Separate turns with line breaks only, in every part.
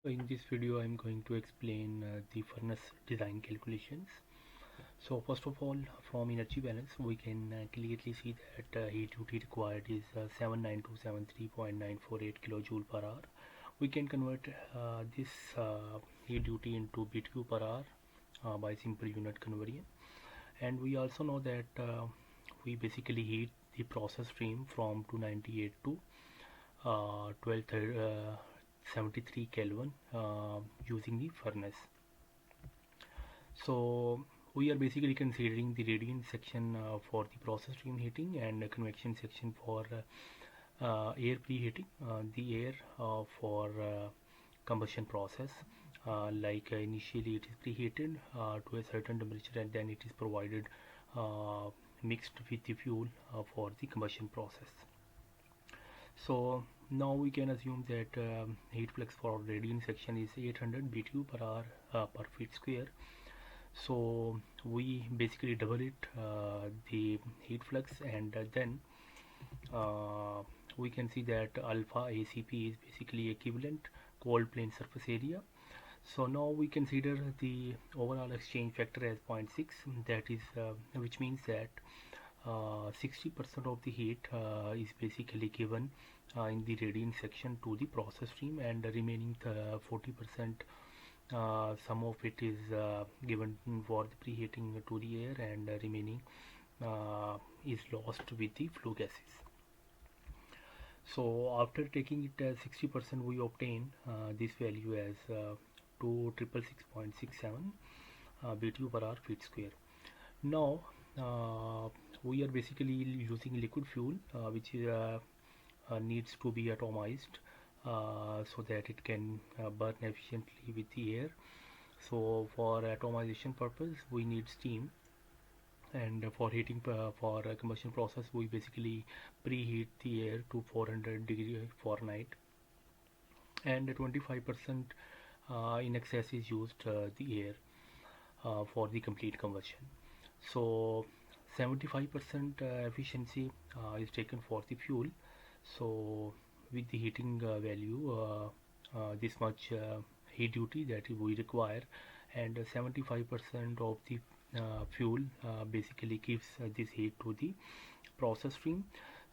So in this video I'm going to explain the furnace design calculations. So first of all, from energy balance we can clearly see that heat duty required is 79273.948 kilojoule per hour. We can convert this heat duty into BTU per hour by simple unit conversion, and we also know that we basically heat the process stream from 298 to 1273 Kelvin using the furnace. So we are basically considering the radiant section for the process stream heating and convection section for air preheating. The air for combustion process, initially it is preheated to a certain temperature, and then it is provided mixed with the fuel for the combustion process. So now we can assume that heat flux for radiant section is 800 BTU per hour per feet square. So we basically double it, the heat flux, and then we can see that alpha ACP is basically equivalent cold plane surface area. So now we consider the overall exchange factor as 0.6, that is which means that 60% of the heat is basically given in the radiant section to the process stream, and the remaining 40%, some of it is given for the preheating to the air, and remaining is lost with the flue gases. So after taking it as 60%, we obtain this value as 2666.67 BTU per hour feet square. Now we are basically using liquid fuel, which is needs to be atomized so that it can burn efficiently with the air. So for atomization purpose we need steam, and for heating for combustion process we basically preheat the air to 400 degree Fahrenheit, and 25% in excess is used the air for the complete combustion. So 75% efficiency is taken for the fuel. So with the heating value, this much heat duty that we require, and 75% of the fuel basically gives this heat to the process stream.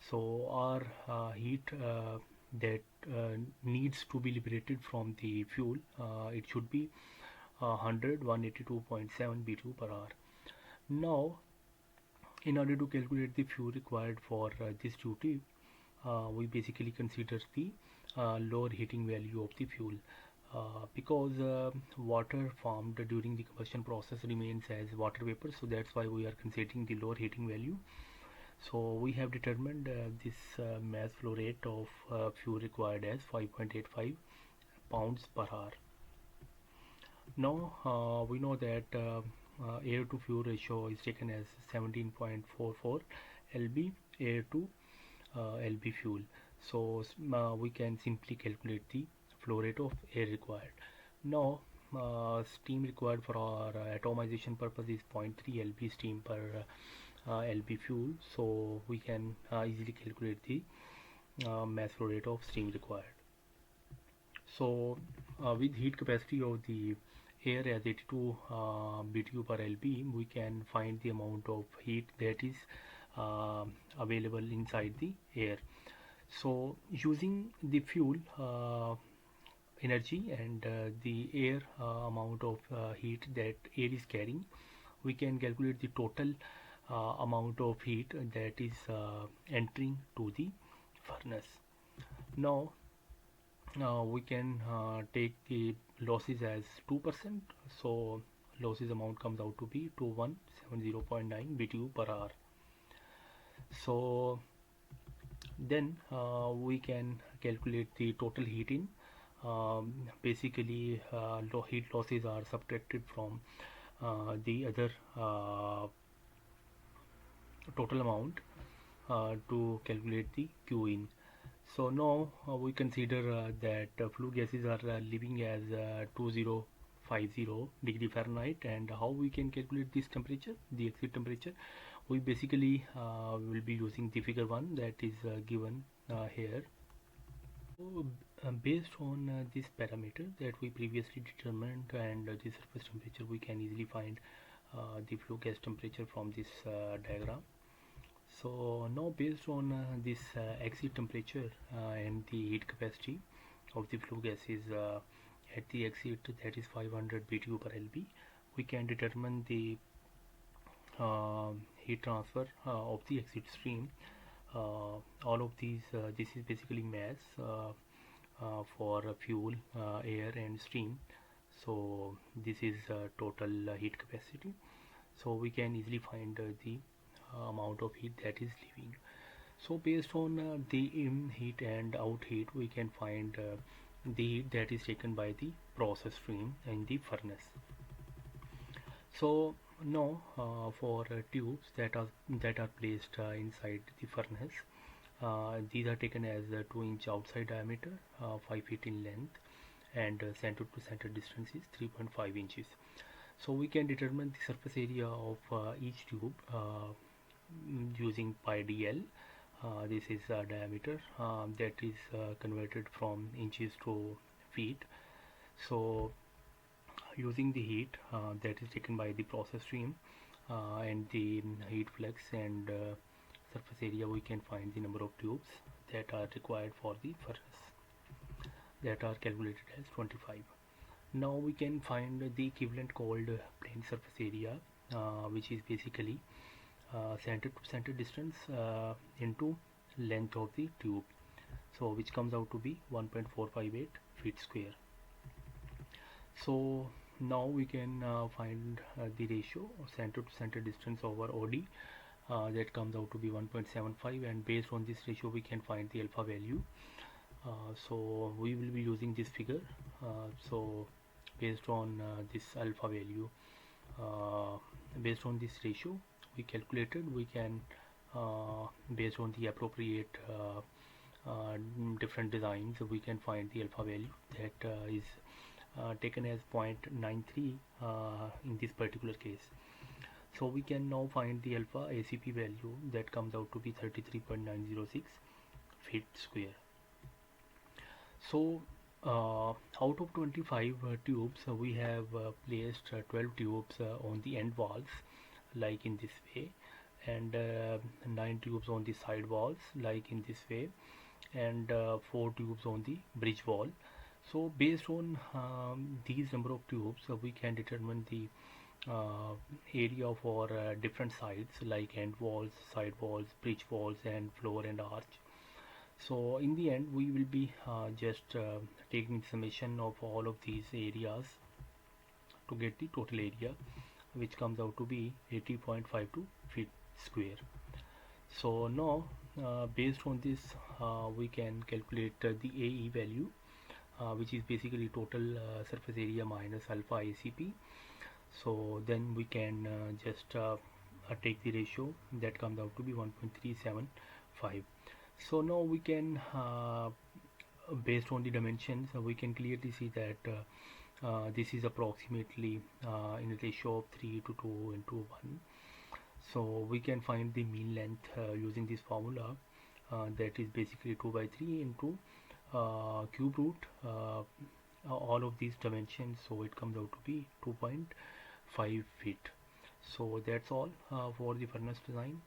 So our heat that needs to be liberated from the fuel, it should be 182.7 BTU per hour. Now in order to calculate the fuel required for this duty, we basically consider the lower heating value of the fuel, because water formed during the combustion process remains as water vapor, so that's why we are considering the lower heating value. So we have determined this mass flow rate of fuel required as 5.85 pounds per hour. Now we know that air to fuel ratio is taken as 17.44 lb air to lb fuel. So we can simply calculate the flow rate of air required. Now steam required for our atomization purpose is 0.3 lb steam per lb fuel. So we can easily calculate the mass flow rate of steam required. So with heat capacity of the air as 82 BTU per lb, we can find the amount of heat that is available inside the air. So using the fuel energy and the air amount of heat that air is carrying, we can calculate the total amount of heat that is entering to the furnace. Now we can take the losses as 2%, so losses amount comes out to be 2170.9 BTU per hour. So then we can calculate the total heat in. Basically heat losses are subtracted from the other total amount to calculate the Q in. So now we consider that flue gases are living as 2050 degree Fahrenheit, and how we can calculate this temperature, the exit temperature. We basically will be using the figure 1 that is given here. So Based on this parameter that we previously determined and the surface temperature, we can easily find the flue gas temperature from this diagram. So now based on this exit temperature and the heat capacity of the flue gases at the exit, that is 500 BTU per LB, we can determine the heat transfer of the exit stream. All of these, this is basically mass for fuel, air and steam. So this is total heat capacity. So we can easily find the amount of heat that is leaving. So based on the in heat and out heat, we can find the heat that is taken by the process stream in the furnace. So now for tubes that are placed inside the furnace, these are taken as 2-inch outside diameter, 5 feet in length, and center to center distance is 3.5 inches. So we can determine the surface area of each tube using pi dl. This is diameter that is converted from inches to feet. So using the heat that is taken by the process stream and the heat flux and surface area, we can find the number of tubes that are required for the furnace, that are calculated as 25. Now we can find the equivalent called plane surface area, which is basically center to center distance into length of the tube, so which comes out to be 1.458 feet square. So now we can find the ratio of center to center distance over OD, that comes out to be 1.75, and based on this ratio we can find the alpha value. So we will be using this figure. So based on this alpha value, based on this ratio we calculated, we can based on the appropriate different designs, we can find the alpha value that is taken as 0.93 in this particular case. So we can now find the alpha ACP value that comes out to be 33.906 feet square. So out of 25 tubes, we have placed 12 tubes on the end walls like in this way, and 9 tubes on the side walls like in this way, and 4 tubes on the bridge wall. So based on these number of tubes, we can determine the area for different sides like end walls, side walls, bridge walls and floor and arch. So in the end we will be just taking summation of all of these areas to get the total area, which comes out to be 80.52 feet square. So now based on this we can calculate the AE value, which is basically total surface area minus alpha ACP. So then we can just take the ratio that comes out to be 1.375. So now we can based on the dimensions, we can clearly see that this is approximately in a ratio of 3 to 2 into 1. So we can find the mean length using this formula, that is basically 2 by 3 into cube root all of these dimensions, so it comes out to be 2.5 feet. So that's all for the furnace design.